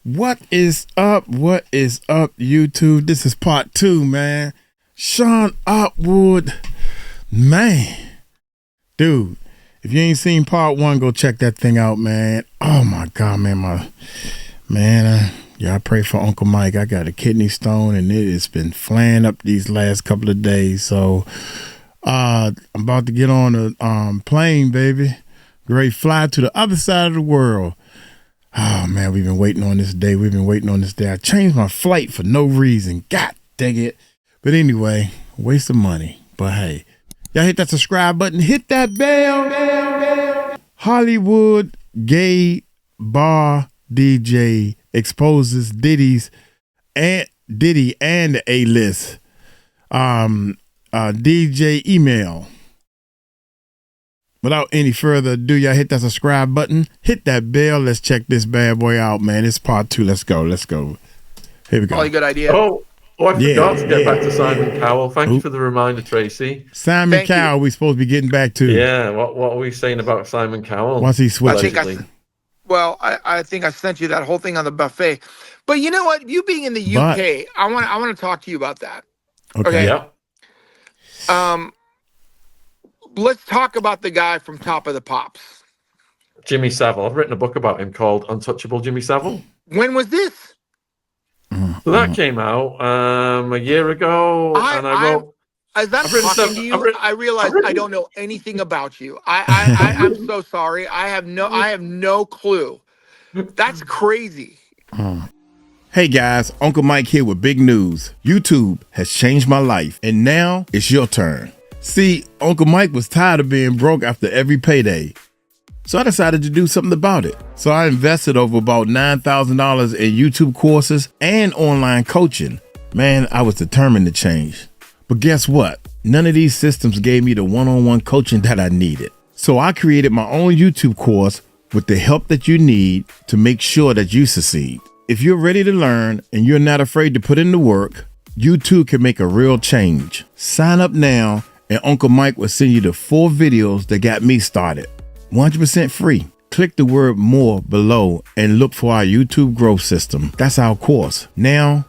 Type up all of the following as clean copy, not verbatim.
What is up? What is up, YouTube? This is part 2, man. 𝗟𝗜𝗡𝗞𝗦, man. Dude, if you ain't seen part 1, go check that thing out, man. Oh my God, man. I pray for Uncle Mike. I got a kidney stone and it has been flaring up these last couple of days. So I'm about to get on a plane, baby. Great fly to the other side of the world. Oh, man, we've been waiting on this day. I changed my flight for no reason. God dang it. But anyway, waste of money. But hey, y'all hit that subscribe button. Hit that bell. Hollywood gay bar DJ exposes Diddy and the A-list. DJ Emile. Without any further ado, y'all hit that subscribe button. Hit that bell. Let's check this bad boy out, man. It's part 2. Let's go. Here we go. Probably a good idea. Oh, I forgot to get back to Simon Cowell. Thank you for the reminder, Tracy. Simon Cowell, we're supposed to be getting back to. Yeah, what are we saying about Simon Cowell? Once he switched. I think I sent you that whole thing on the buffet. But you know what? You being in the UK, I want to talk to you about that. Okay. Yeah. Let's talk about the guy from Top of the Pops. Jimmy Savile. I've written a book about him called Untouchable Jimmy Savile. When was this? So that came out a year ago, and I wrote. As I'm talking to you, I realize I don't know anything about you. I'm so sorry. I have no clue. That's crazy. Hey guys, Uncle Mike here with big news. YouTube has changed my life, and now it's your turn. See, Uncle Mike was tired of being broke after every payday. So I decided to do something about it. So I invested over about $9,000 in YouTube courses and online coaching. Man, I was determined to change. But guess what? None of these systems gave me the one-on-one coaching that I needed. So I created my own YouTube course with the help that you need to make sure that you succeed. If you're ready to learn and you're not afraid to put in the work, you too can make a real change. Sign up now and Uncle Mike will send you the 4 videos that got me started. 100% free. Click the word more below and look for our YouTube growth system. That's our course. Now,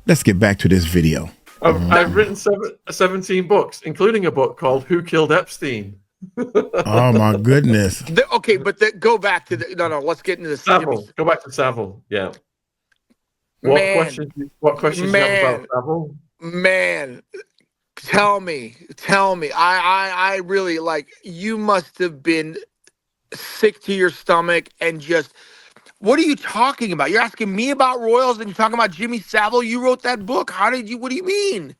let's get back to this video. I've written 17 books, including a book called Who Killed Epstein? Oh my goodness. Go back to the let's get into the Savile. Go back to Savile. Yeah. What questions you have about Savile? Man, tell me. I really you must have been sick to your stomach and just, what are you talking about? You're asking me about royals and you're talking about Jimmy Savile. You wrote that book. What do you mean?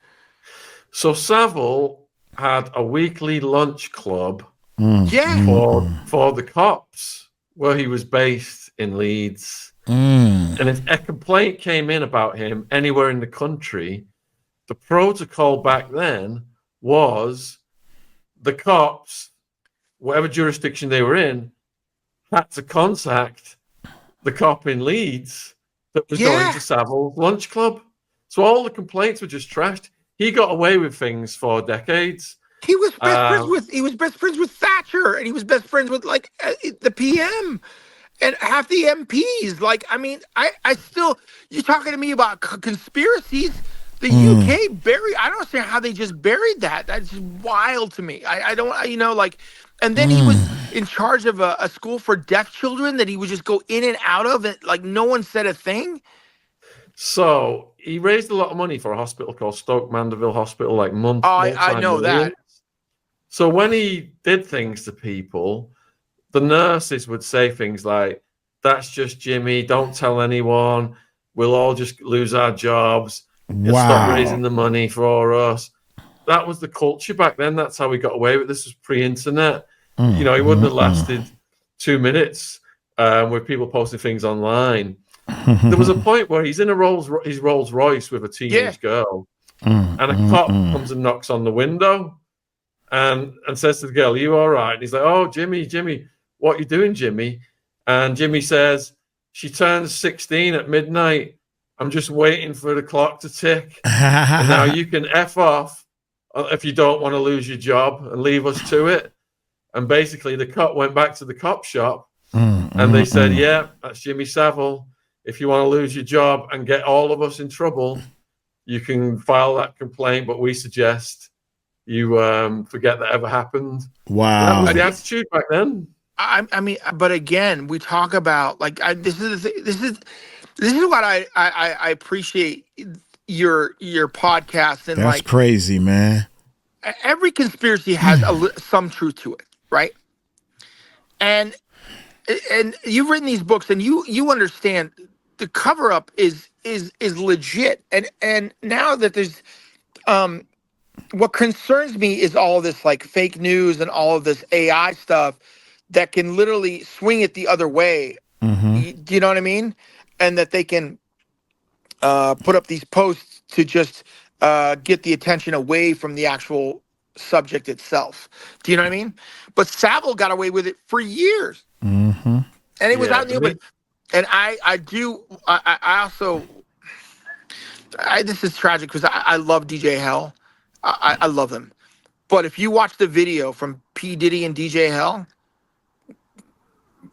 So Savile had a weekly lunch club for the cops where he was based in Leeds. And if a complaint came in about him anywhere in the country, the protocol back then was the cops, whatever jurisdiction they were in, had to contact the cop in Leeds that was going to Savile's lunch club. So all the complaints were just trashed. He got away with things for decades. He was best friends with Thatcher, and he was best friends with the PM and half the MPs. I still, you're talking to me about conspiracies. The UK I don't understand how they just buried that. That's just wild to me. I don't, and then he was in charge of a school for deaf children that he would just go in and out of, and no one said a thing. So he raised a lot of money for a hospital called Stoke Mandeville Hospital, I know that. So when he did things to people, the nurses would say things like, "That's just Jimmy, don't tell anyone, we'll all just lose our jobs. Stop raising the money for us." That was the culture back then. That's how we got away with this. Was pre-internet. He wouldn't have lasted 2 minutes with people posting things online. There was a point where he's in his Rolls Royce with a teenage girl, and a cop comes and knocks on the window and says to the girl, "Are you all right?" And he's like, "Oh, Jimmy, what are you doing, Jimmy?" And Jimmy says, "She turns 16 at midnight. I'm just waiting for the clock to tick. And now you can F off if you don't want to lose your job and leave us to it." And basically the cop went back to the cop shop and they said, "Yeah, that's Jimmy Savile. if you want to lose your job and get all of us in trouble, you can file that complaint, but we suggest you forget that ever happened. Wow. That was the attitude back then. I mean, but again, we talk about like this is what I appreciate your podcast, and that's like crazy, man. Every conspiracy has some truth to it, right? And you've written these books, and you understand the cover up is legit, and now that there's what concerns me is all this like fake news and all of this AI stuff that can literally swing it the other way. Do you know what I mean? And that they can put up these posts to just get the attention away from the actual subject itself. Do you know what I mean? But Savile got away with it for years. And it was out in the open. And I also, this is tragic because I love DJ Hell. I love him. But if you watch the video from P. Diddy and DJ Hell,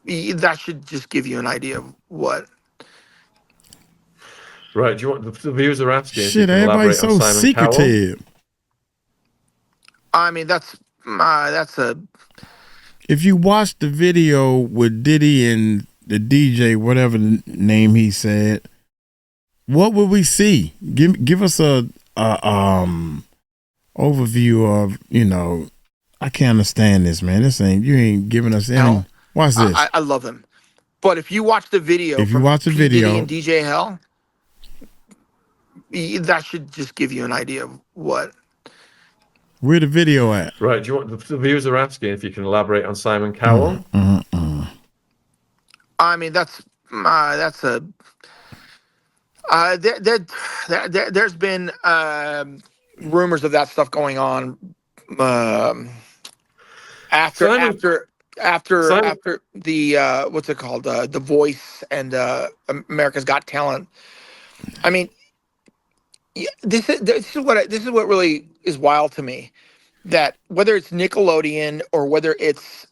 that should just give you an idea of what. Right. Do you want the viewers are asking? Shit, everybody's so secretive. I mean, that's a. If you watch the video with Diddy and the DJ, whatever the name he said, what would we see? Give us a overview of, you know, I can't understand this, man. You ain't giving us any. No, watch this. I love him. But if you watch the video, Diddy and DJ Hell, that should just give you an idea of what. Where the video at? Right. Do you want the viewers are asking if you can elaborate on Simon Cowell? I mean, that's a. There's been rumors of that stuff going on after the what's it called, The Voice and America's Got Talent. I mean, this is what really is wild to me, that whether it's Nickelodeon or whether it's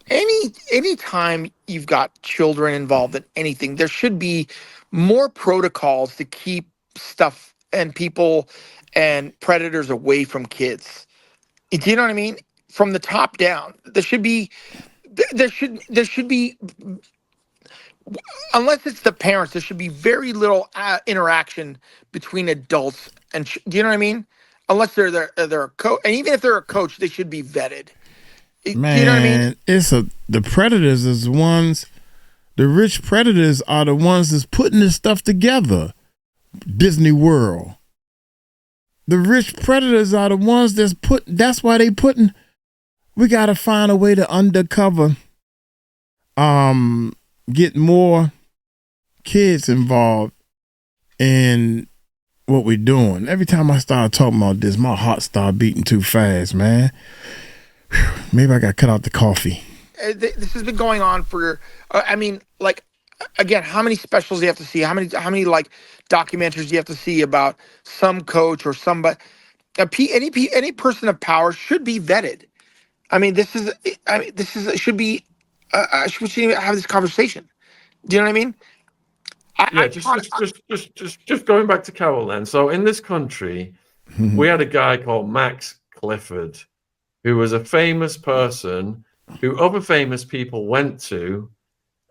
any time you've got children involved in anything, there should be more protocols to keep stuff and people and predators away from kids. Do you know what I mean? From the top down, there should be, unless it's the parents, there should be very little interaction between adults and. Do you know what I mean? Unless they're a coach, and even if they're a coach, they should be vetted. Man, do you know what I mean? The predators is the ones. The rich predators are the ones that's putting this stuff together. Disney World. The rich predators are the ones that's why they putting. We got to find a way to undercover. Get more kids involved in what we're doing. Every time I start talking about this, my heart start beating too fast, man. Maybe I got to cut out the coffee. This has been going on for. I mean, like, again, how many specials do you have to see? How many like documentaries do you have to see about some coach or somebody? Any person of power should be vetted. I mean, this should be. We shouldn't even have this conversation. Do you know what I mean? Just going back to Cowell then. So in this country, we had a guy called Max Clifford, who was a famous person who other famous people went to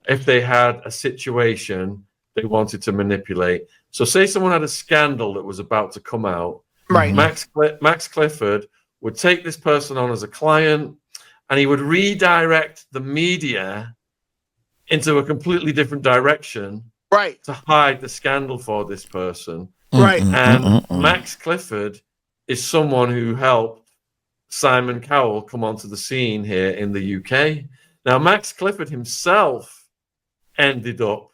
if they had a situation they wanted to manipulate. So say someone had a scandal that was about to come out. Right. Max Clifford would take this person on as a client, and he would redirect the media into a completely different direction, right, to hide the scandal for this person. Right. And Max Clifford is someone who helped Simon Cowell come onto the scene here in the UK. Now, Max Clifford himself ended up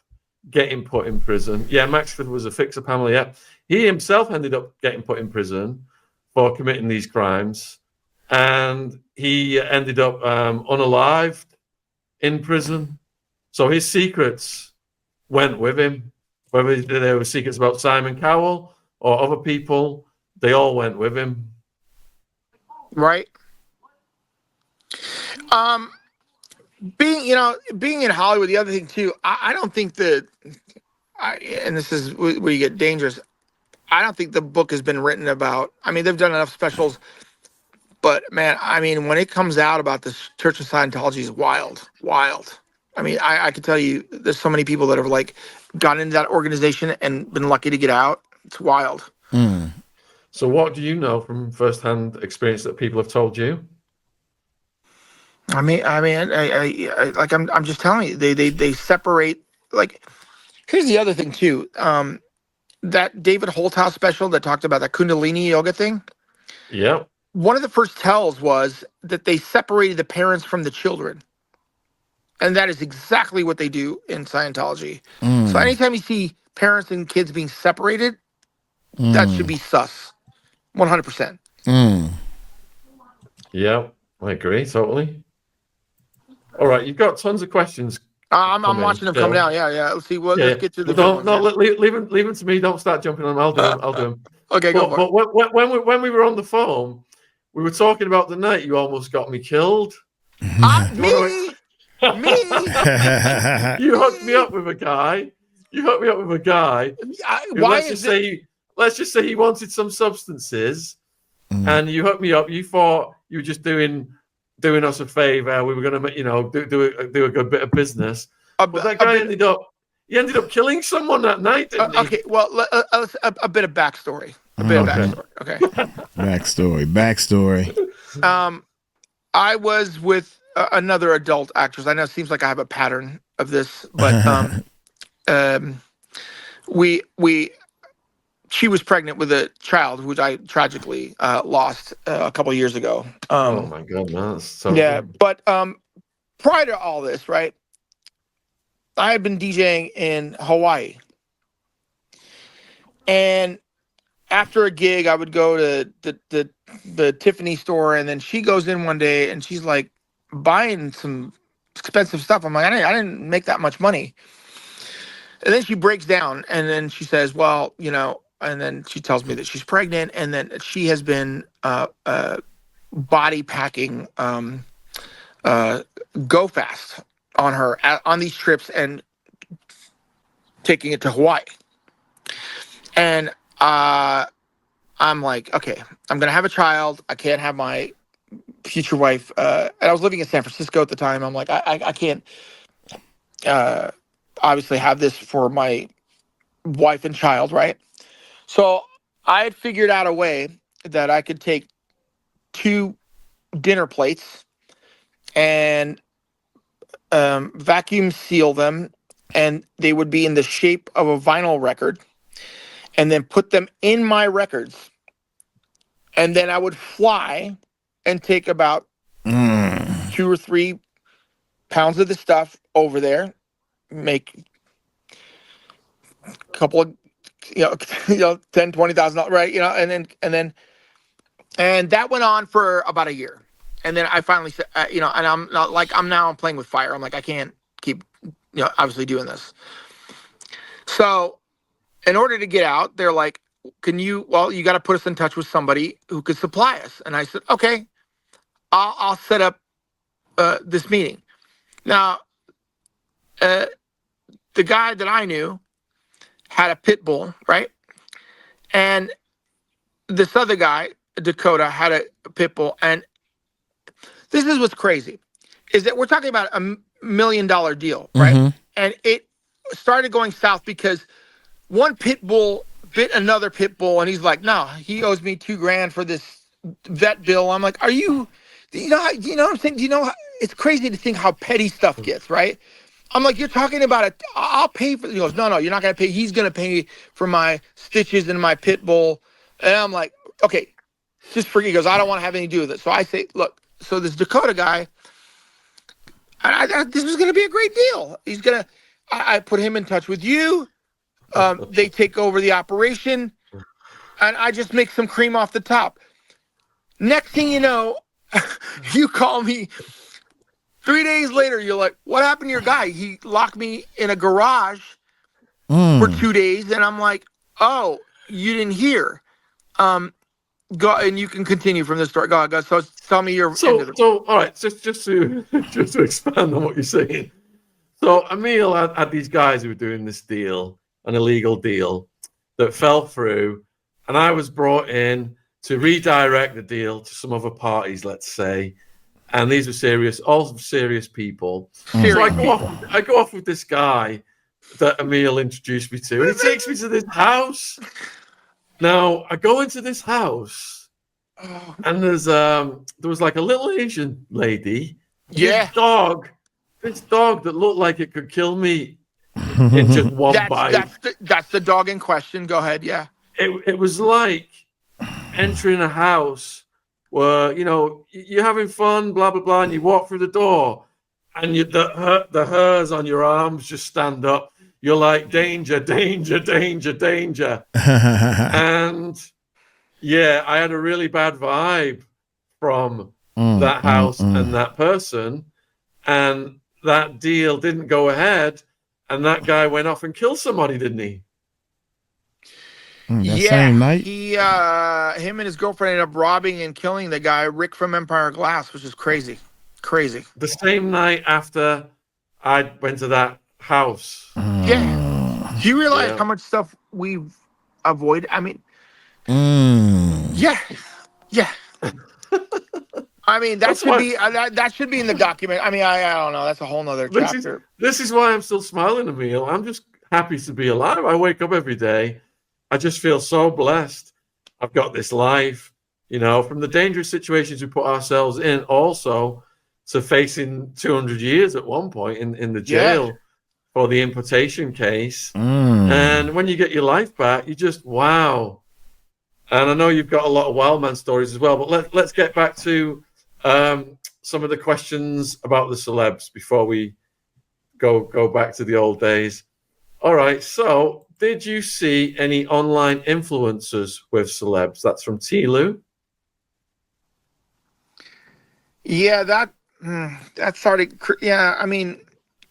getting put in prison. Yeah, Max Clifford was a fixer, Pamela. Yeah, he himself ended up getting put in prison for committing these crimes, and he ended up unalived in prison. So his secrets went with him. Whether there were secrets about Simon Cowell or other people, they all went with him. Right. Being in Hollywood, the other thing too, I don't think that and this is where you get dangerous. I don't think the book has been written about. I mean, they've done enough specials, but man, I mean, when it comes out about the Church of Scientology is wild, wild. I mean, I can tell you, there's so many people that have like gone into that organization and been lucky to get out. It's wild. So, what do you know from firsthand experience that people have told you? I mean, like I'm just telling you, they separate. Like, here's the other thing too. That David Holthouse special that talked about that Kundalini yoga thing. Yeah. One of the first tells was that they separated the parents from the children. And that is exactly what they do in Scientology. So anytime you see parents and kids being separated, that should be sus. 100%. Yeah, I agree totally. All right, you've got tons of questions. I'm watching them come down. Yeah. Let's see. Well, let's get to the. Leave them to me. Don't start jumping on them. I'll do them. Okay, go for it. But when we were on the phone, we were talking about the night you almost got me killed. Me. You hooked me up with a guy. Let's just say he wanted some substances, and you hooked me up. You thought you were just doing us a favor. We were going to, do a good bit of business. But that guy ended up killing someone that night, didn't he? Okay, well, a bit of backstory. Okay. Backstory. I was with another adult actress. I know it seems like I have a pattern of this, but she was pregnant with a child, which I tragically lost a couple of years ago. Oh my goodness! So but prior to all this, right, I had been DJing in Hawaii, and after a gig, I would go to the Tiffany store, and then she goes in one day, and she's like buying some expensive stuff. I'm like, I didn't make that much money. And then she breaks down, and then she says, well, and then she tells me that she's pregnant, and then she has been body packing Go Fast on her on these trips and taking it to Hawaii. And I'm like, okay, I'm gonna have a child. I can't have my future wife. And I was living in San Francisco at the time. I'm like, I can't obviously have this for my wife and child, right? So I had figured out a way that I could take 2 dinner plates and vacuum seal them, and they would be in the shape of a vinyl record, and then put them in my records. And then I would fly and take about 2 or 3 pounds of the stuff over there, make a couple of, $10,000-$20,000, right? And that went on for about a year. And then I finally said, and I'm not like, I'm playing with fire. I'm like, I can't keep, obviously doing this. So in order to get out, they're like, you got to put us in touch with somebody who could supply us. And I said, okay, I'll set up this meeting. Now, the guy that I knew had a pit bull, right? And this other guy, Dakota, had a pit bull. And this is what's crazy, is that we're talking about $1 million deal, right? And it started going south because one pit bull bit another pit bull, and he's like, no, he owes me $2,000 for this vet bill. I'm like, you know what I'm saying? It's crazy to think how petty stuff gets, right? I'm like, you're talking about it. I'll pay for it. He goes, no, you're not going to pay. He's going to pay for my stitches and my pit bull. And I'm like, okay, just forget. He goes, I don't want to have anything to do with it. So I say, look, so this Dakota guy, this was going to be a great deal. I put him in touch with you. They take over the operation, and I just make some cream off the top. Next thing you know, you call me 3 days later. You're like, what happened to your guy? He locked me in a garage for 2 days, and I'm like, oh, you didn't hear. Go, and you can continue from the story. Go. So tell me your. So all right, just to expand on what you're saying. So Emile had these guys who were doing this deal, an illegal deal that fell through, and I was brought in to redirect the deal to some other parties, let's say. And these were all serious people. Serious So I go off with this guy that Emile introduced me to, and he takes me to this house. Now I go into this house, and there was like a little Asian lady. Yeah. This dog that looked like it could kill me in just one bite. That's the dog in question. Go ahead. Yeah. It was like entering a house where, you know, you're having fun, blah, blah, blah, and you walk through the door, and the hairs on your arms just stand up. You're like, danger, danger, danger, danger. And yeah, I had a really bad vibe from that house and that person, and that deal didn't go ahead, and that guy went off and killed somebody, didn't he? Same night? Him and his girlfriend ended up robbing and killing the guy, Rick from Empire Glass, which is crazy. Crazy. The same night after I went to that house. Yeah. Do you realize how much stuff we've avoided? I mean, yeah. I mean, that should be in the document. I mean, I don't know. That's a whole nother chapter. This is why I'm still smiling, Emile. I'm just happy to be alive. I wake up every day. I just feel so blessed. I've got this life, you know, from the dangerous situations we put ourselves in, also to facing 200 years at one point in the jail for the importation case. And when you get your life back, you just, wow. And I know you've got a lot of wild man stories as well, but let's get back to some of the questions about the celebs before we go back to the old days. All right, so did you see any online influencers with celebs? That's from T-Lou. Yeah, that started. Yeah, I mean,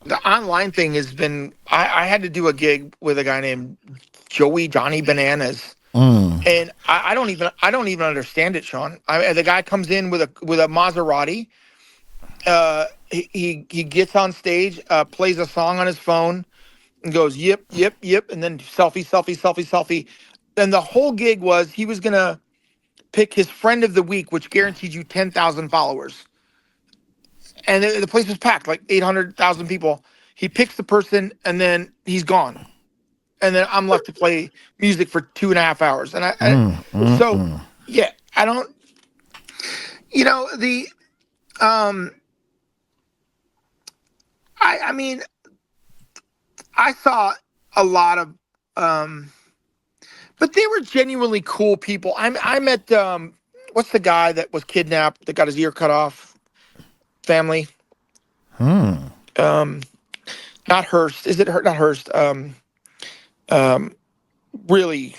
the online thing has been. I had to do a gig with a guy named Johnny Bananas, and I don't even understand it, Sean. The guy comes in with a Maserati. He gets on stage, plays a song on his phone, and goes yip, and then selfie. Then the whole gig was he was gonna pick his friend of the week, which guaranteed you 10,000 followers. And the place was packed, like 800,000 people. He picks the person, and then he's gone. And then I'm left to play music for 2.5 hours. And I don't, you know, I mean, I saw a lot of, but they were genuinely cool people. I met, what's the guy that was kidnapped, that got his ear cut off? Family. Not Hearst. Is it not Hearst? Really.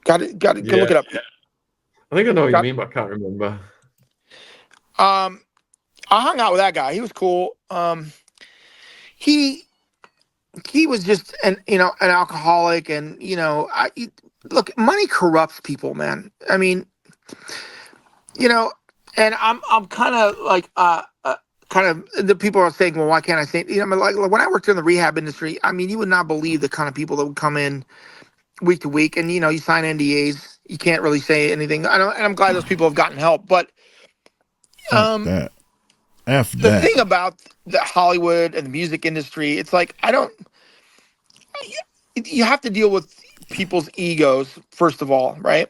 Got to go look it up. Yeah. I think I know what you mean, but I can't remember. I hung out with that guy. He was cool. He was just an alcoholic, and look, money corrupts people, man. I mean, and I'm kind of like the people are saying, well, why can't I say? Like when I worked in the rehab industry, I mean, you would not believe the kind of people that would come in week to week, and you sign NDAs, you can't really say anything. And I'm glad those people have gotten help, but the thing about the Hollywood and the music industry, it's like you have to deal with people's egos first of all, right?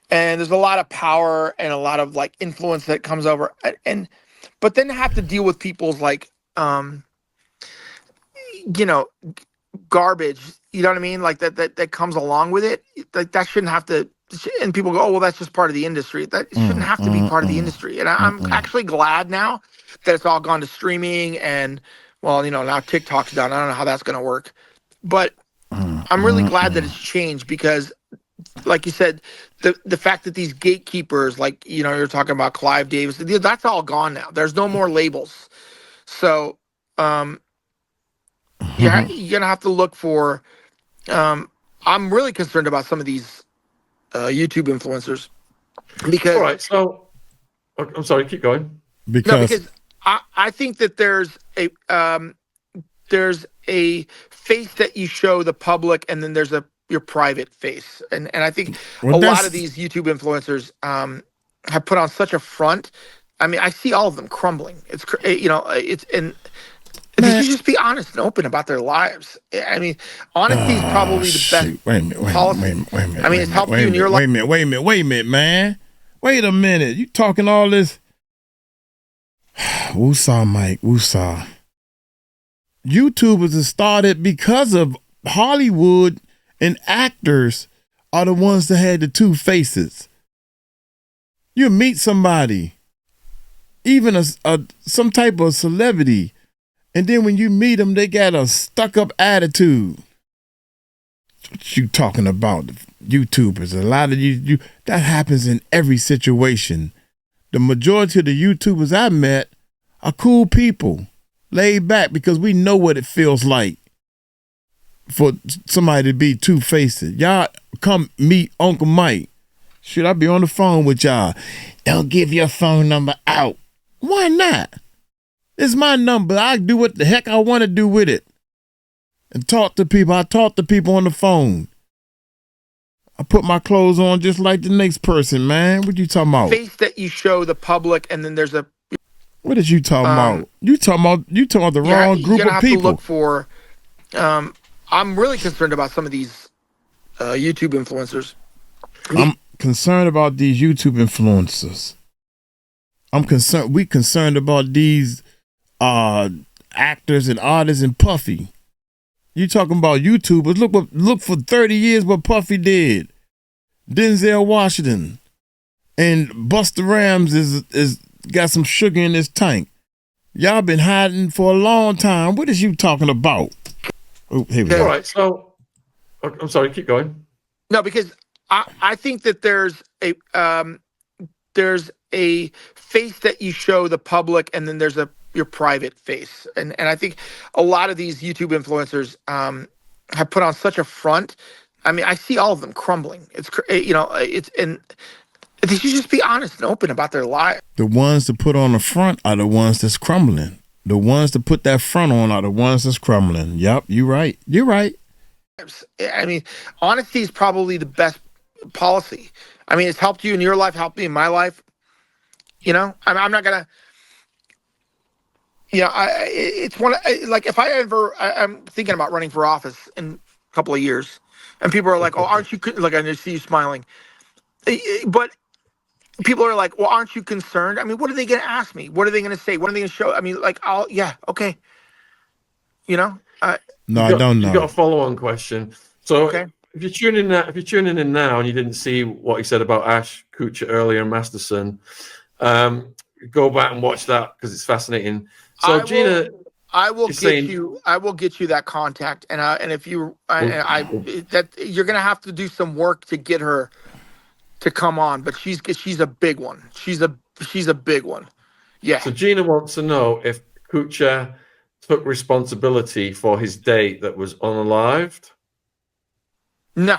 And there's a lot of power and a lot of like influence that comes over, but then have to deal with people's like, garbage. You know what I mean? Like that comes along with it. Like that shouldn't have to. And people go, oh well, that's just part of the industry. That shouldn't have to be part of the industry. And I'm actually glad now that it's all gone to streaming and now TikTok's done. I don't know how that's going to work, but I'm really glad that it's changed because. Like you said, the fact that these gatekeepers, like, you're talking about Clive Davis, that's all gone now. There's no more labels. So you're going to have to look for, I'm really concerned about some of these YouTube influencers because. All right. So I'm sorry, keep going. Because I think that there's there's a face that you show the public, and then there's your private face. And I think a lot of these YouTube influencers have put on such a front. I mean, I see all of them crumbling. It's they should just be honest and open about their lives. I mean, honesty is probably the best policy. Wait a minute. I mean, it's helped you in your life. Wait a minute, man. Wait a minute. You talking all this? Woosah, Mike. Woosah. YouTubers have started because of Hollywood, and actors are the ones that had the two faces. You meet somebody, even some type of celebrity, and then when you meet them, they got a stuck-up attitude. What you talking about? YouTubers, a lot of you that happens in every situation. The majority of the YouTubers I met are cool people, laid back, because we know what it feels like for somebody to be two-faced. Y'all come meet Uncle Mike. Should I be on the phone with y'all? Don't give your phone number out. Why not? It's my number. I do what the heck I want to do with it. And talk to people. I talk to people on the phone. I put my clothes on just like the next person, man. What you talking about? Face that you show the public, and then there's a. What is you talking about? You talking about the wrong group of people. To look for. I'm really concerned about some of these YouTube influencers. I'm concerned about these YouTube influencers. We concerned about these actors and artists and Puffy. You talking about YouTubers? Look for 30 years what Puffy did. Denzel Washington and Busta Rhymes is got some sugar in his tank. Y'all been hiding for a long time. What is you talking about? Oh, here we go. All right, so I'm sorry. Keep going. No, because I think that there's a face that you show the public, and then there's your private face. And I think a lot of these YouTube influencers have put on such a front. I mean, I see all of them crumbling. They should just be honest and open about their lives. The ones that put on the front are the ones that's crumbling. The ones that put that front on are the ones that's crumbling. Yep, you're right. You're right. I mean, honesty is probably the best policy. I mean, it's helped you in your life, helped me in my life. You know, I'm not gonna. You know, it's one like if I'm thinking about running for office in a couple of years, and people are like, "Oh, aren't you?" Like I just see you smiling, but people are like, "Well, aren't you concerned?" I mean, what are they going to ask me? What are they going to say? What are they going to show? I mean, like, okay. You know? No, I don't know. You got a follow-on question. So if you're tuning in now and you didn't see what he said about Ash, Kutcher earlier and Masterson, go back and watch that because it's fascinating. So I will get you that contact, and if you that you're going to have to do some work to get her to come on, but she's a big one. She's a big one. Yeah. So Gina wants to know if Kutcher took responsibility for his date that was unalived. No.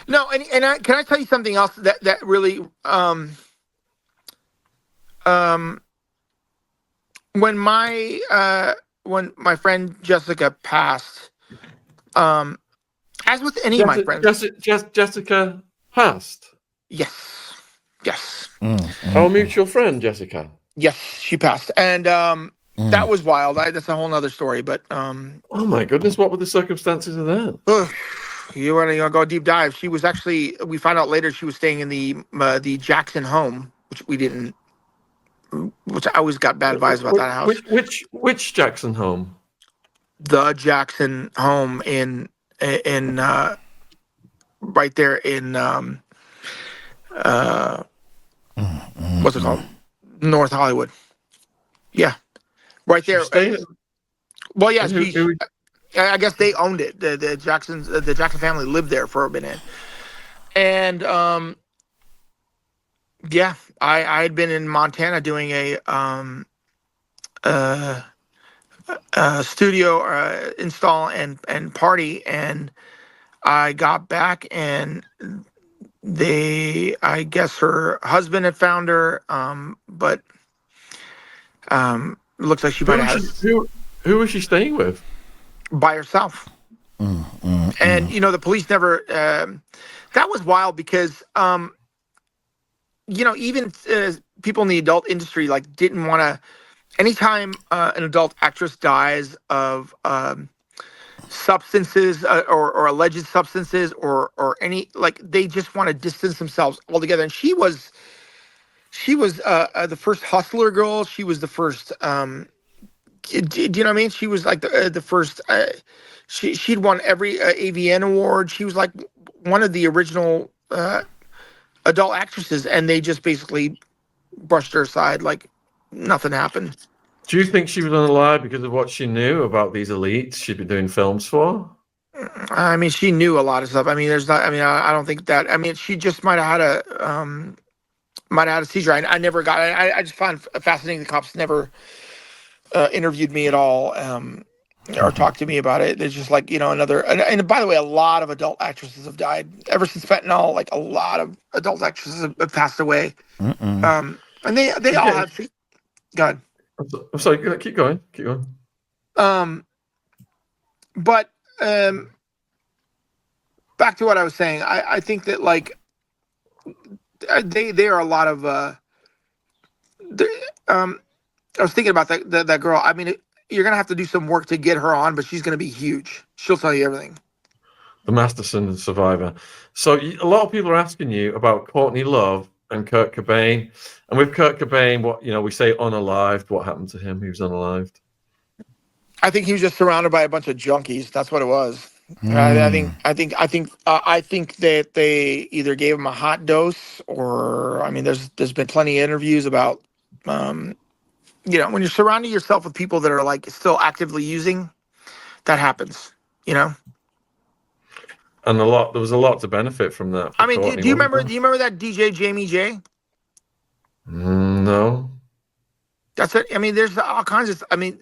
And can I tell you something else that really when my friend Jessica passed, as with any of my friends. Jessica passed? Yes. Our mutual friend, Jessica? Yes, she passed. And that was wild. That's a whole nother story. But oh, my goodness. What were the circumstances of that? You want to go deep dive. She was actually, we found out later, she was staying in the Jackson home, which I always got bad vibes about that house. Which Jackson home? The Jackson home in right there in what's it called? North Hollywood. Yeah, right there. Well, yeah, I guess they owned it. The Jackson family lived there for a minute, and yeah, I had been in Montana doing a studio install and party, and I got back and I guess her husband had found her, but it looks like she might have. Who was she staying with? By herself. And you know, the police never. That was wild because you know, even people in the adult industry like didn't want to. Anytime an adult actress dies of substances or alleged substances or any, like, they just want to distance themselves altogether. And she was the first Hustler girl. She was the first. Do you know what I mean? She was like the first. She'd won every AVN award. She was like one of the original adult actresses, and they just basically brushed her aside like nothing happened. Do you think she was unalive because of what she knew about these elites she'd been doing films for? I mean, she knew a lot of stuff. I mean, there's not. I mean, I don't think that. I mean, she just might have had a seizure. I never got. I just found it fascinating. The cops never interviewed me at all, or talked to me about it. There's just like, you know, another. And by the way, a lot of adult actresses have died ever since fentanyl. Like a lot of adult actresses have passed away. And they all have. God. I'm sorry. Keep going. Keep going. But back to what I was saying. I think that like they are a lot of. I was thinking about that girl. I mean, you're gonna have to do some work to get her on, but she's gonna be huge. She'll tell you everything. The Masterson survivor. So a lot of people are asking you about Courtney Love and Kurt Cobain. And with Kurt Cobain, what, you know, we say unalived. What happened to him? He was unalived. I think he was just surrounded by a bunch of junkies. That's what it was. I think that they either gave him a hot dose, or I mean, there's been plenty of interviews about, you know, when you're surrounding yourself with people that are like still actively using, that happens, you know. And there was a lot to benefit from that. I mean, do you remember that DJ Jamie J? No. That's it. I mean, there's all kinds of. I mean,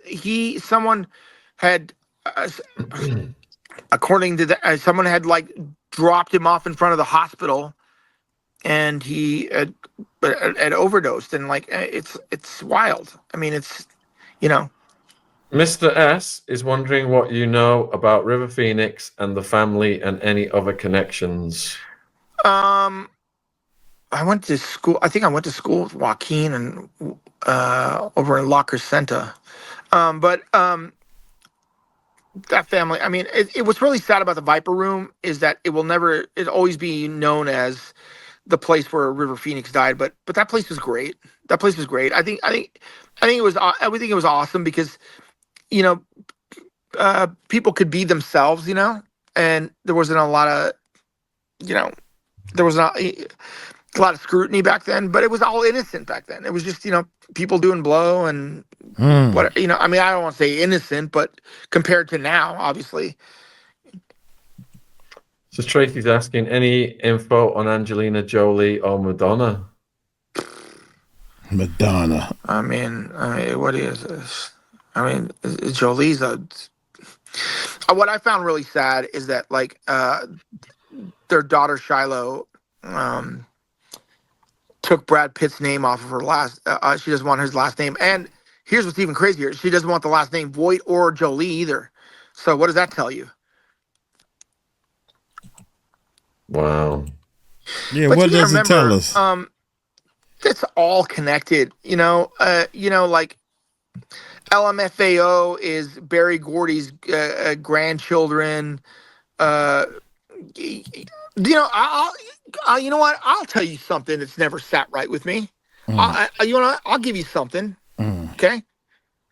someone had, according to someone had like dropped him off in front of the hospital, and he had overdosed, and like it's wild. I mean, it's, you know. Mr. S is wondering what you know about River Phoenix and the family and any other connections. I went to school. I think I went to school with Joaquin and over in La Crescenta. But that family. I mean, what's really sad about the Viper Room is that it'll always be known as the place where River Phoenix died. But that place was great. That place was great. I think it was awesome because, you know, people could be themselves, you know, and there wasn't a lot of, you know, there was not a lot of scrutiny back then, but it was all innocent back then. It was just, you know, people doing blow and what, you know, I mean, I don't want to say innocent, but compared to now, obviously. So Tracy's asking, any info on Angelina Jolie or Madonna? Madonna. I mean, what is this? I mean, Jolie's what I found really sad is that like their daughter Shiloh took Brad Pitt's name off of her last. She doesn't want his last name, and here's what's even crazier: she doesn't want the last name Voight or Jolie either. So what does that tell you? Wow. Yeah, what does it tell us? It's all connected, you know. Like LMFAO is Barry Gordy's grandchildren. You know, you know what? I'll tell you something that's never sat right with me. You know what? I'll give you something. Okay.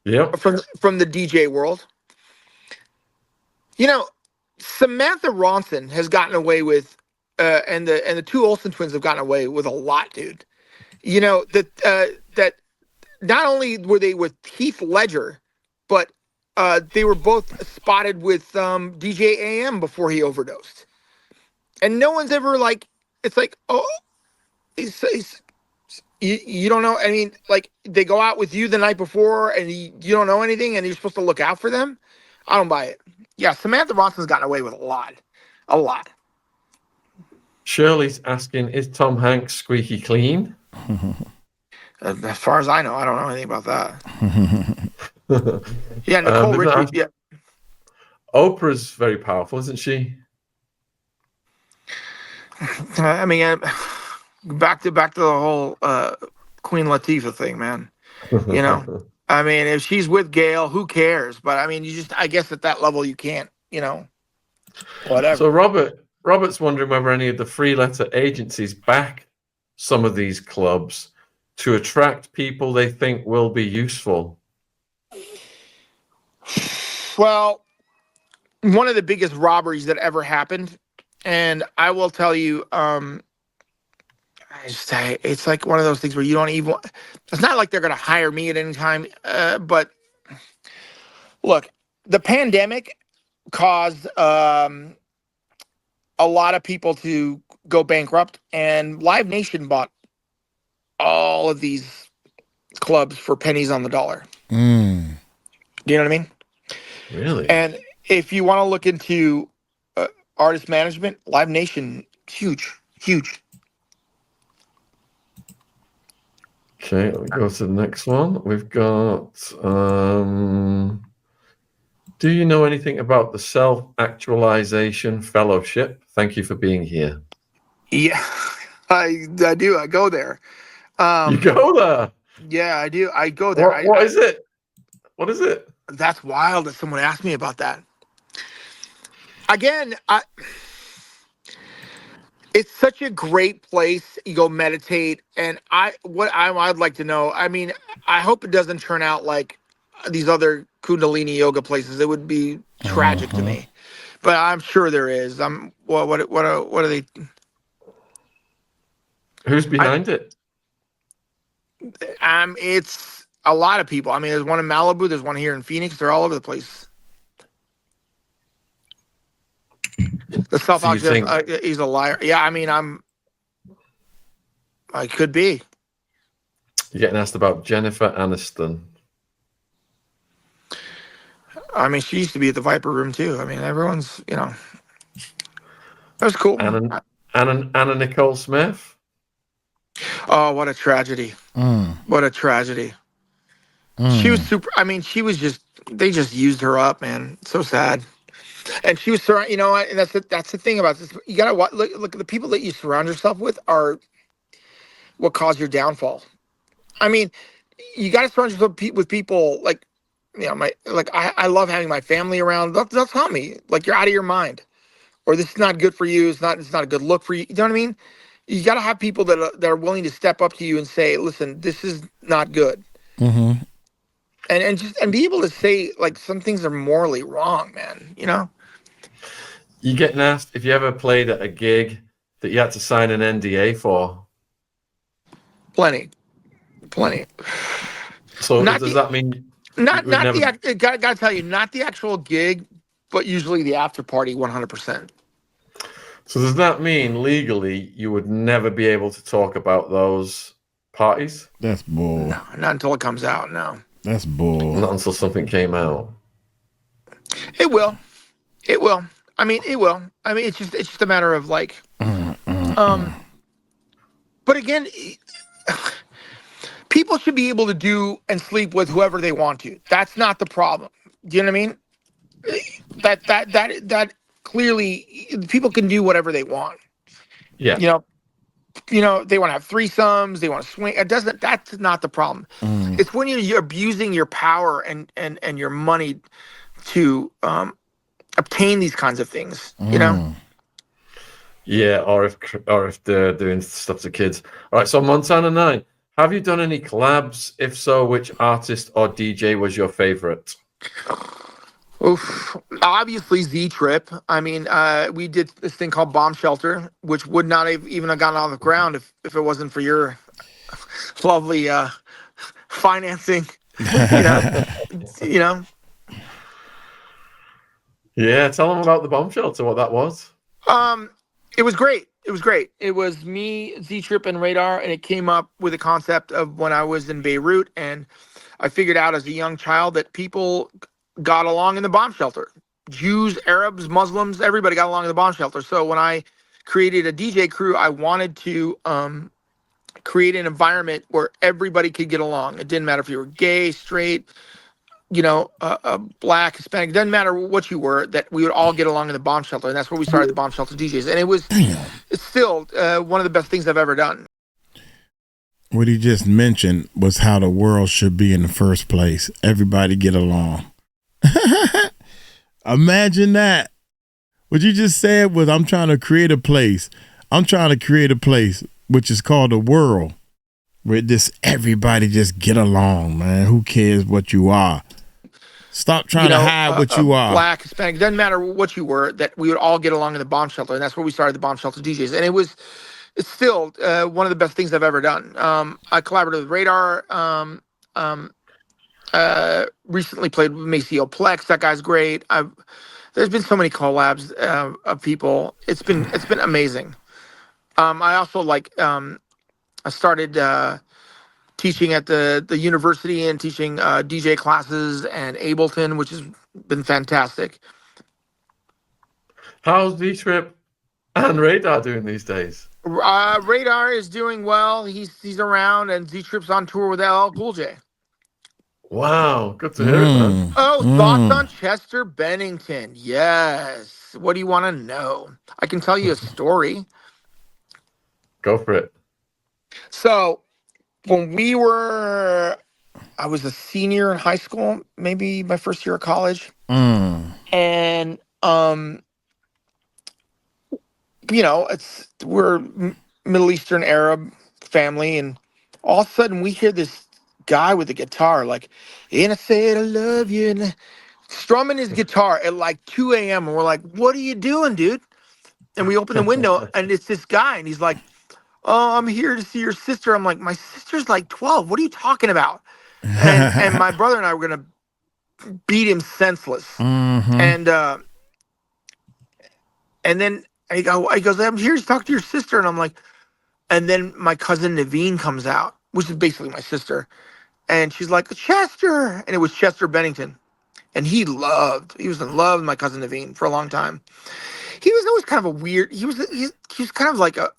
Yeah. From the DJ world. You know, Samantha Ronson has gotten away with, and the two Olsen twins have gotten away with a lot, dude. You know that not only were they with Heath Ledger, but they were both spotted with DJ AM before he overdosed. And no one's ever like, it's like, oh, you don't know. I mean, like they go out with you the night before and you don't know anything and you're supposed to look out for them. I don't buy it. Yeah, Samantha Ronson's gotten away with a lot. Shirley's asking, is Tom Hanks squeaky clean? As far as I know, I don't know anything about that. Yeah, Nicole they've Richie. not asked- Yeah, Oprah's very powerful, isn't she? I mean, back to the whole Queen Latifah thing, man. You know, I mean, if she's with Gail, who cares? But I mean, I guess at that level, you can't. So Whatever. Robert's wondering whether any of the three-letter agencies back some of these clubs to attract people they think will be useful. Well, one of the biggest robberies that ever happened, and I will tell you, it's like one of those things where you don't even. It's not like they're going to hire me at any time, but look, the pandemic caused a lot of people to go bankrupt, and Live Nation bought all of these clubs for pennies on the dollar. Mm. Do you know what I mean? Really? And if you want to look into artist management, Live Nation, huge. Okay, let me go to the next one. We've got, do you know anything about the Self-Actualization Fellowship? Thank you for being here. Yeah, I do. I go there. You go there? Yeah, I do. I go there. What is it? What is it? That's wild that someone asked me about that. Again, it's such a great place. You go meditate, and I'd like to know. I mean, I hope it doesn't turn out like these other Kundalini yoga places. It would be tragic to me, but I'm sure there is. What are they? Who's behind it? It's a lot of people. I mean, there's one in Malibu. There's one here in Phoenix. They're all over the place. The self So you think- he's a liar. Yeah, I mean, I could be. You're getting asked about Jennifer Aniston. I mean, she used to be at the Viper Room too. I mean, everyone's, that was cool. Anna Nicole Smith. Oh, what a tragedy. What a tragedy. She was super. I mean, they just used her up, man. So sad. And she was surrounded, and that's the thing about this. You got to look at the people that you surround yourself with are what caused your downfall. I mean, you got to surround yourself with people like, I love having my family around. They'll tell me like you're out of your mind, or this is not good for you. It's not a good look for you. You know what I mean? You got to have people that are willing to step up to you and say, listen, this is not good. Mm-hmm. And be able to say like some things are morally wrong, man. You getting asked if you ever played at a gig that you had to sign an NDA for. Plenty. So does that mean gotta tell you, not the actual gig, but usually the after party 100%. So does that mean legally you would never be able to talk about those parties? That's bull. No, not until it comes out. No, that's bull. Not until something came out. It will. I mean, it will. I mean, it's just a matter of like, but again, people should be able to do and sleep with whoever they want to. That's not the problem. Do you know what I mean? That clearly people can do whatever they want. Yeah. They want to have threesomes, they want to swing. That's not the problem. It's when you're abusing your power and your money to obtain these kinds of things, Yeah, or if they're doing stuff to kids. All right, so Montana 9, have you done any collabs? If so, which artist or DJ was your favorite? Oof. Obviously Z-Trip. I mean, we did this thing called Bomb Shelter, which would not have even gotten off the ground if it wasn't for your lovely financing. Yeah, tell them about the Bomb Shelter, what that was. It was great. It was me, Z-Trip, and Radar, and it came up with a concept of when I was in Beirut, and I figured out as a young child that people got along in the bomb shelter. Jews, Arabs, Muslims, everybody got along in the bomb shelter. So when I created a DJ crew, I wanted to create an environment where everybody could get along. It didn't matter if you were gay, straight, black, Hispanic, doesn't matter what you were, that we would all get along in the bomb shelter. And that's where we started the bomb shelter DJs. And it's still one of the best things I've ever done. What he just mentioned was how the world should be in the first place. Everybody get along. Imagine that. What you just said was, I'm trying to create a place. I'm trying to create a place which is called the world, where everybody just get along, man. Who cares what you are? Stop trying to hide what you are. Black, Hispanic, doesn't matter what you were, that we would all get along in the bomb shelter. And that's where we started the bomb shelter DJs. And it's still one of the best things I've ever done. I collaborated with Radar. Recently played with Maceo Plex. That guy's great. There's been so many collabs of people. It's been amazing. I also I started teaching at the university and teaching DJ classes and Ableton, which has been fantastic. How's D-Trip and Radar doing these days? Radar is doing well. He's around, and D-Trip's on tour with LL Cool J. Wow, good to hear it, man. Oh, thoughts on Chester Bennington? Yes. What do you want to know? I can tell you a story. Go for it. So, when I was a senior in high school, maybe my first year of college, and we're Middle Eastern Arab family, and all of a sudden we hear this guy with a guitar, and I said I love you, and strumming his guitar at 2 a.m. and we're like, what are you doing, dude? And we open the window and it's this guy, and he's like, oh, I'm here to see your sister. I'm like, my sister's 12. What are you talking about? And my brother and I were gonna beat him senseless. And then he goes, I'm here to talk to your sister. And I'm like, and then my cousin Naveen comes out, which is basically my sister. And she's like, Chester. And it was Chester Bennington. And he was in love with my cousin Naveen for a long time. He was always kind of a weird, he was kind of like a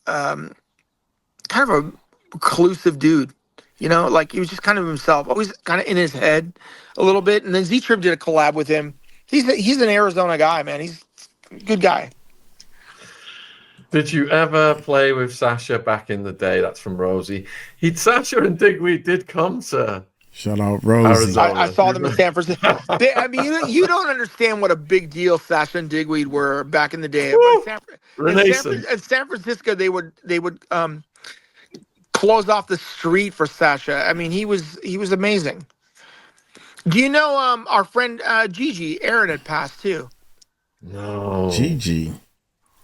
reclusive dude, he was just kind of himself, always kind of in his head a little bit. And then Z-Trip did a collab with him. He's an Arizona guy, man. He's a good guy. Did you ever play with Sasha back in the day? That's from Rosie. Sasha and Digweed did come to shout out Rosie. I saw them in San Francisco. You don't understand what a big deal Sasha and Digweed were back in the day. In San Francisco, they would close off the street for Sasha. I mean, he was amazing. Do you know our friend Gigi Aaron had passed too? No. Gigi.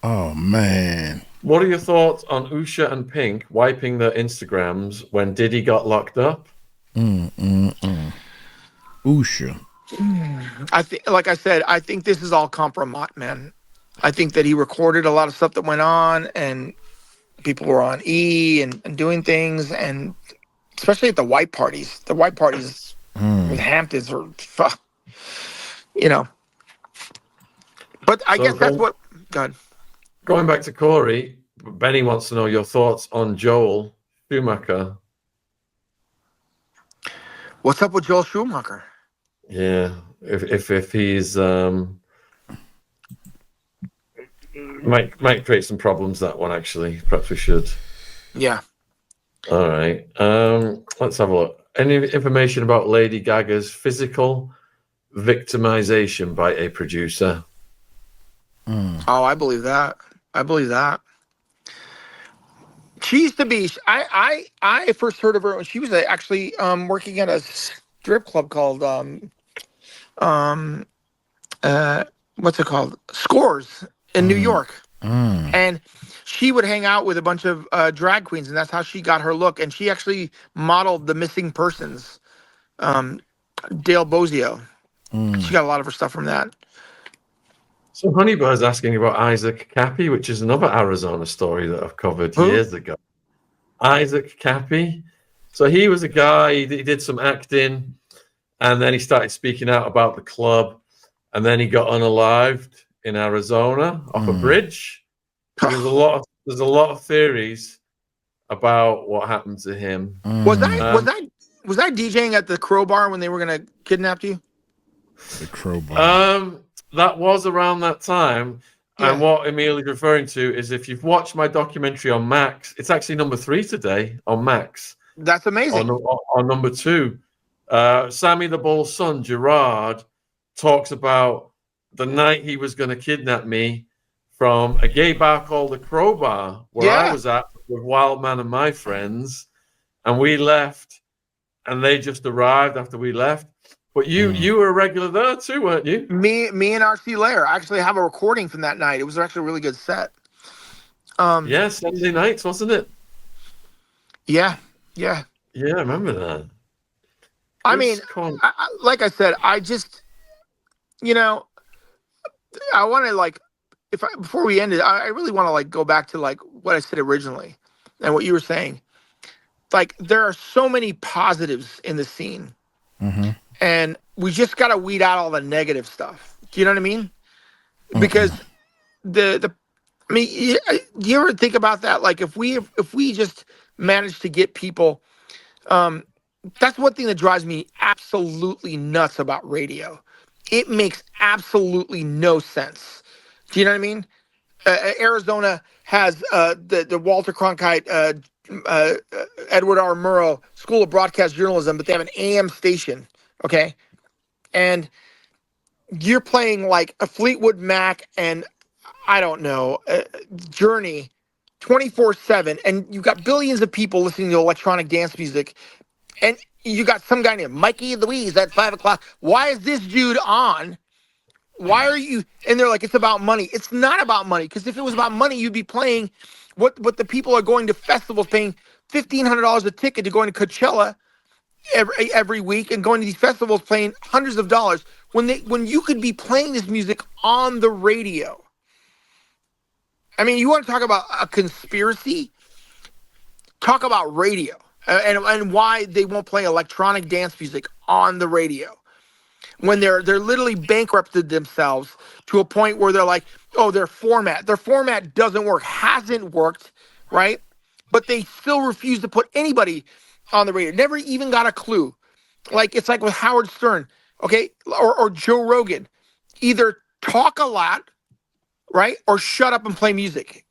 Oh man. What are your thoughts on Usha and Pink wiping their Instagrams when Diddy got locked up? Usha. I think, like I said, I think this is all 𝗗𝗢𝗡, man. I think that he recorded a lot of stuff that went on, and people were on E and doing things, and especially at the white parties. The white parties with Hamptons were, But I guess that's what. God. Going back to Corey, Benny wants to know your thoughts on Joel Schumacher. What's up with Joel Schumacher? Yeah, if he's might create some problems, that one actually. Perhaps we should. Yeah. All right. Let's have a look. Any information about Lady Gaga's physical victimization by a producer? Oh, I believe that. She used to be. I first heard of her when she was actually working at a strip club called what's it called? Scores in New York. And she would hang out with a bunch of drag queens, and that's how she got her look. And she actually modeled the Missing Persons, Dale Bozio. She got a lot of her stuff from that. So Honeybird's asking about Isaac Cappy, which is another Arizona story that I've covered years ago. Isaac Cappy. So he was a guy, he did some acting, and then he started speaking out about the club, and then he got unalived in Arizona off a bridge. There's a lot of theories about what happened to him. Was I DJing at the Crowbar when they were gonna kidnap you? The crowbar. That was around that time. Yeah. And what Emile is referring to is if you've watched my documentary on Max, it's actually number 3 today on Max. That's amazing. On number 2. Sammy the Bull's son, Gerard, talks about the night he was going to kidnap me from a gay bar called the Crowbar, where I was at with Wildman and my friends. And we left, and they just arrived after we left. But you were a regular there too, weren't you? Me and RC Lair. I actually have a recording from that night. It was actually a really good set. Yeah, Sunday nights, wasn't it? Yeah. Yeah, I remember that. I mean, like I said, I just, I want to before we end it, I really want to go back to what I said originally and what you were saying. Like, there are so many positives in the scene. Mm-hmm. And we just got to weed out all the negative stuff. Do you know what I mean? Because you ever think about that? Like, if we just manage to get people, that's one thing that drives me absolutely nuts about radio. It makes absolutely no sense. Do you know what I mean? Arizona has the Walter Cronkite, Edward R. Murrow School of Broadcast Journalism, but they have an AM station. Okay. And you're playing like a Fleetwood Mac and I don't know, Journey 24/7. And you got billions of people listening to electronic dance music. And you got some guy named Mikey Louise at 5:00. Why is this dude on? Why are you? And they're like, it's about money. It's not about money. Because if it was about money, you'd be playing what the people are going to festivals, paying $1,500 a ticket to going to Coachella every week and going to these festivals playing hundreds of dollars when you could be playing this music on the radio. I mean, you want to talk about a conspiracy? Talk about radio and why they won't play electronic dance music on the radio when they're literally bankrupted themselves to a point where they're like, oh, their format doesn't work, hasn't worked, right? But they still refuse to put anybody on the radio. Never even got a clue. Like, it's like with Howard Stern, okay, or Joe Rogan. Either talk a lot, right, or shut up and play music.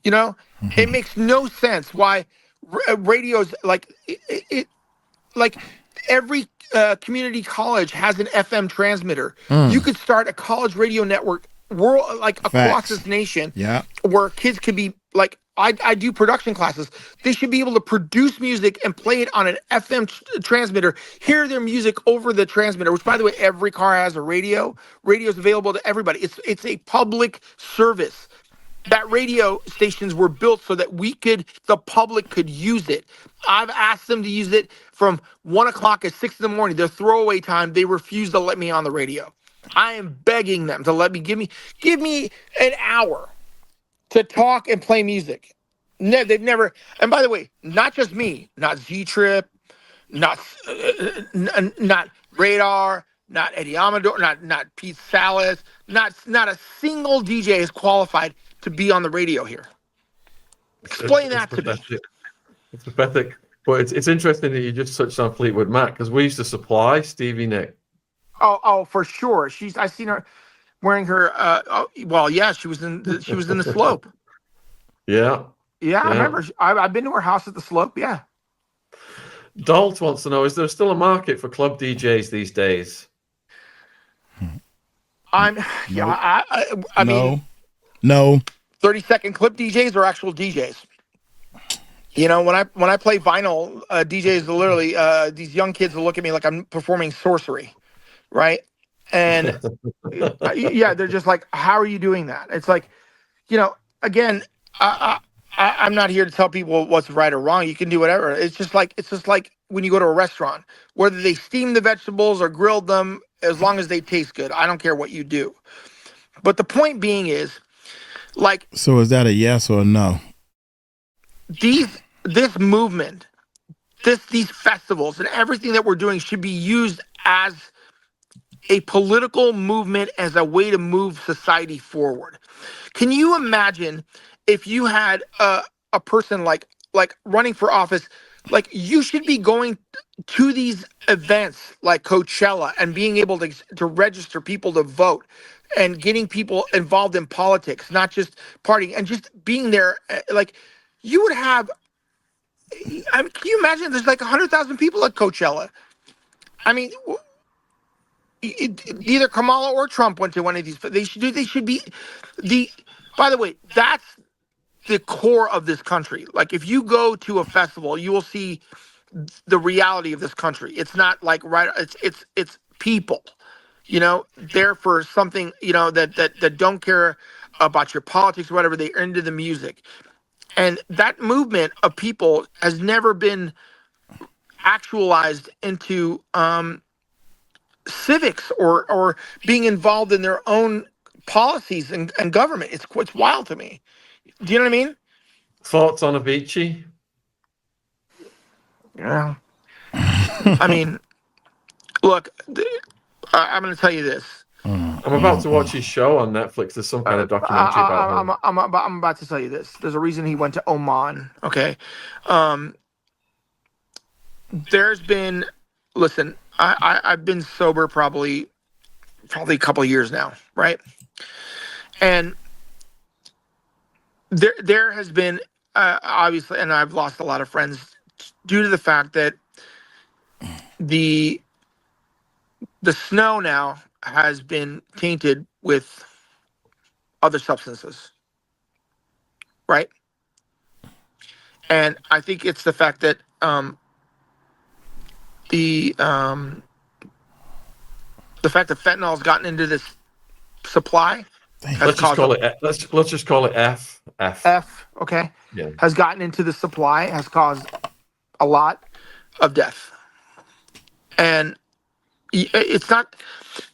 It makes no sense why radio's like every community college has an FM transmitter. You could start a college radio network across this nation, where kids could be like, I do production classes. They should be able to produce music and play it on an FM transmitter, hear their music over the transmitter, which, by the way, every car has a radio. Radio is available to everybody. It's a public service. That radio stations were built so that the public could use it. I've asked them to use it from 1:00 at 6 a.m. Their throwaway time, they refuse to let me on the radio. I am begging them to give me an hour to talk and play music. They've never, and by the way, not just me, not Z-Trip, not Radar, not Eddie Amador, not Pete Salas, not a single DJ is qualified to be on the radio here. Explain that to me. It's pathetic. But it's interesting that you just touched on Fleetwood Mac, because we used to supply Stevie Nicks. Oh, for sure. I've seen her wearing her. She was in the Slope. Yeah. Yeah, I remember. I've been to her house at the Slope. Yeah. Dalt wants to know: is there still a market for club DJs these days? I mean, no. 30-second clip DJs are actual DJs. When I play vinyl, DJs literally these young kids will look at me like I'm performing sorcery. Right. And they're just like, how are you doing that? It's like, again, I'm not here to tell people what's right or wrong. You can do whatever. It's just like when you go to a restaurant, whether they steam the vegetables or grilled them, as long as they taste good. I don't care what you do. But the point being is, like, so is that a yes or a no? This movement, these festivals and everything that we're doing should be used as a political movement, as a way to move society forward. Can you imagine if you had a person like running for office Like, you should be going to these events like Coachella and being able to register people to vote and getting people involved in politics, not just partying, and just being there. Like, you would have, I mean, can you imagine there's like 100,000 people at Coachella? I mean, either Kamala or Trump went to one of these. They should be the, by the way, that's the core of this country. Like, if you go to a festival, you will see the reality of this country. It's not like, right, it's people, you know, there for something, you know, that don't care about your politics or whatever. They're into the music. And that movement of people has never been actualized into civics or being involved in their own policies and government. It's wild to me. Do you know what I mean? Thoughts on Avicii? Yeah. I mean, look, I'm going to tell you this. I'm about to watch his show on Netflix. There's some kind of documentary about him. I'm about to tell you this. There's a reason he went to Oman. Okay. There's been, listen, I've been sober probably a couple of years now, right? And there has been obviously, and I've lost a lot of friends due to the fact that the snow now has been tainted with other substances, right? And I think it's the fact that the fact that fentanyl has gotten into this supply. Let's just call it. Let's just call it F. Okay. Yeah. Has gotten into the supply, has caused a lot of death, and it's not.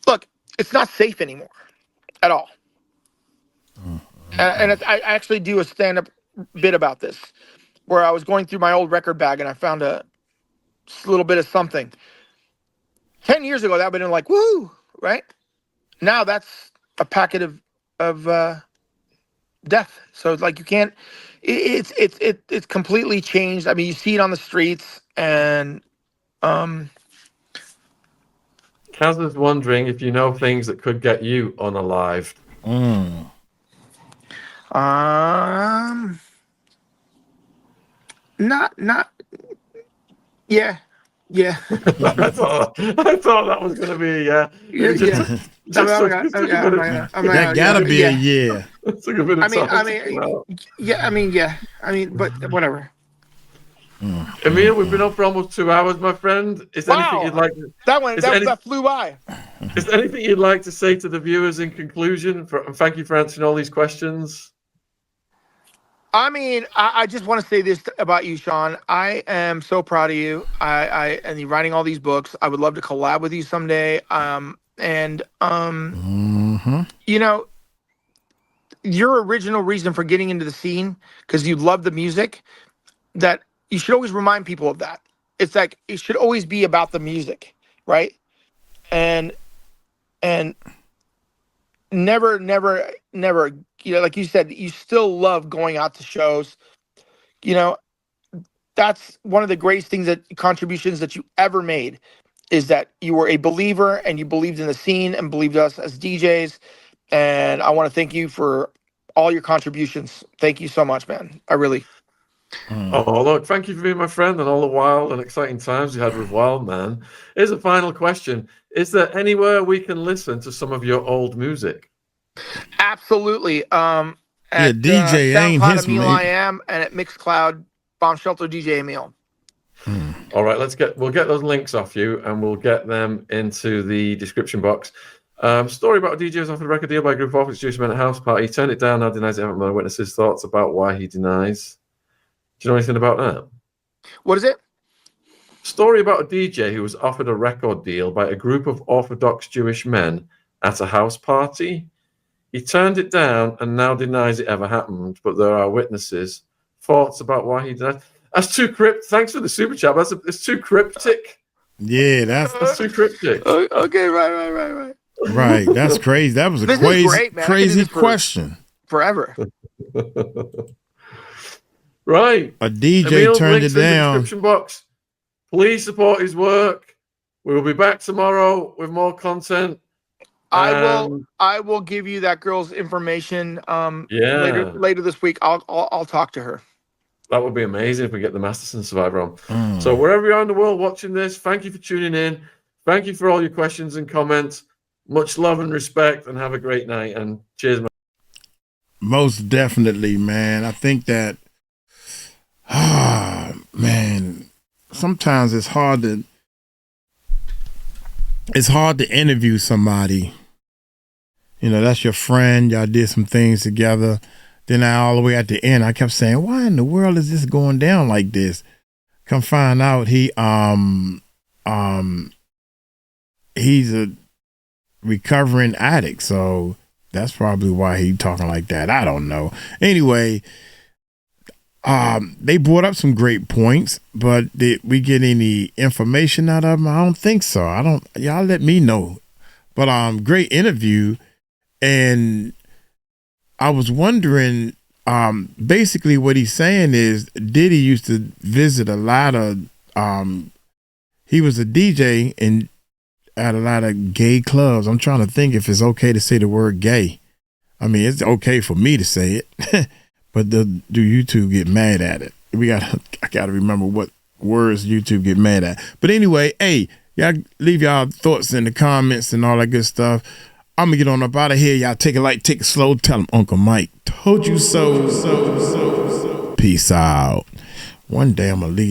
Look, it's not safe anymore, at all. And I actually do a stand-up bit about this, where I was going through my old record bag and I found a little bit of something. 10 years ago, that would have been like, woo, right? Now that's a packet of death. So it's like, you can't. It's completely changed. I mean, you see it on the streets, and Kaz is wondering if you know things that could get you unalived. Not. Yeah. I thought that was going to be a yeah. That gotta be a yeah. I mean, but whatever. Emile, we've been up for almost 2 hours, my friend. Is there anything you'd like to... That flew by. Is there anything you'd like to say to the viewers in conclusion? And thank you for answering all these questions. I mean, I just want to say this about you, Sean. I am so proud of you. And you're writing all these books. I would love to collab with you someday. You know, your original reason for getting into the scene, because you love the music, that you should always remind people of that. It's like, it should always be about the music, right? And never, you know, like you said, you still love going out to shows. You know, that's one of the greatest things, contributions that you ever made, is that you were a believer and you believed in the scene and believed us as DJs. And I want to thank you for all your contributions. Thank you so much, man. I really. Oh, look, thank you for being my friend and all the wild and exciting times you had with Wild Man. Here's a final question. Is there anywhere we can listen to some of your old music? Absolutely. At DJ ain't his Emile mate. I am, and at Mixcloud, Bomb Shelter DJ Emile. All right, we'll get those links off you and we'll get them into the description box. Story about a DJ who's offered a record deal by a group of orphans Jewish men at a house party. He turned it down, now denies it. Haven't witnesses' thoughts about why he denies. Do you know anything about that? What is it? Story about a DJ who was offered a record deal by a group of Orthodox Jewish men at a house party. He turned it down and now denies it ever happened, but there are witnesses. Thoughts about why he denied? That's too cryptic. Thanks for the super chat. It's too cryptic. Yeah, that's too cryptic. Okay, right. Right, that's crazy. That was a crazy question. Forever. Right. A DJ Emile, turned links it in the down. description box. Please support his work. We will be back tomorrow with more content. I will give you that girl's information later this week. I'll talk to her. That would be amazing if we get the Masterson Survivor on. So wherever you are in the world watching this, thank you for tuning in. Thank you for all your questions and comments. Much love and respect, and have a great night. And cheers, man. Most definitely, man. I think that, man, sometimes it's hard to interview somebody. You know, that's your friend. Y'all did some things together. Then all the way at the end, I kept saying, why in the world is this going down like this? Come find out he's a recovering addict. So that's probably why he talking like that. I don't know. Anyway, they brought up some great points, but did we get any information out of them? I don't think so. Y'all let me know. But great interview. And I was wondering, basically what he's saying is Diddy used to visit a lot of, he was a DJ at a lot of gay clubs. I'm trying to think if it's okay to say the word gay. I mean, it's okay for me to say it, but do YouTube get mad at it? I gotta remember what words YouTube get mad at. But anyway, hey, y'all leave y'all thoughts in the comments and all that good stuff. I'm gonna get on up out of here. Y'all take it light, take it slow. Tell them Uncle Mike told you so. Peace out. One day I'm gonna leave.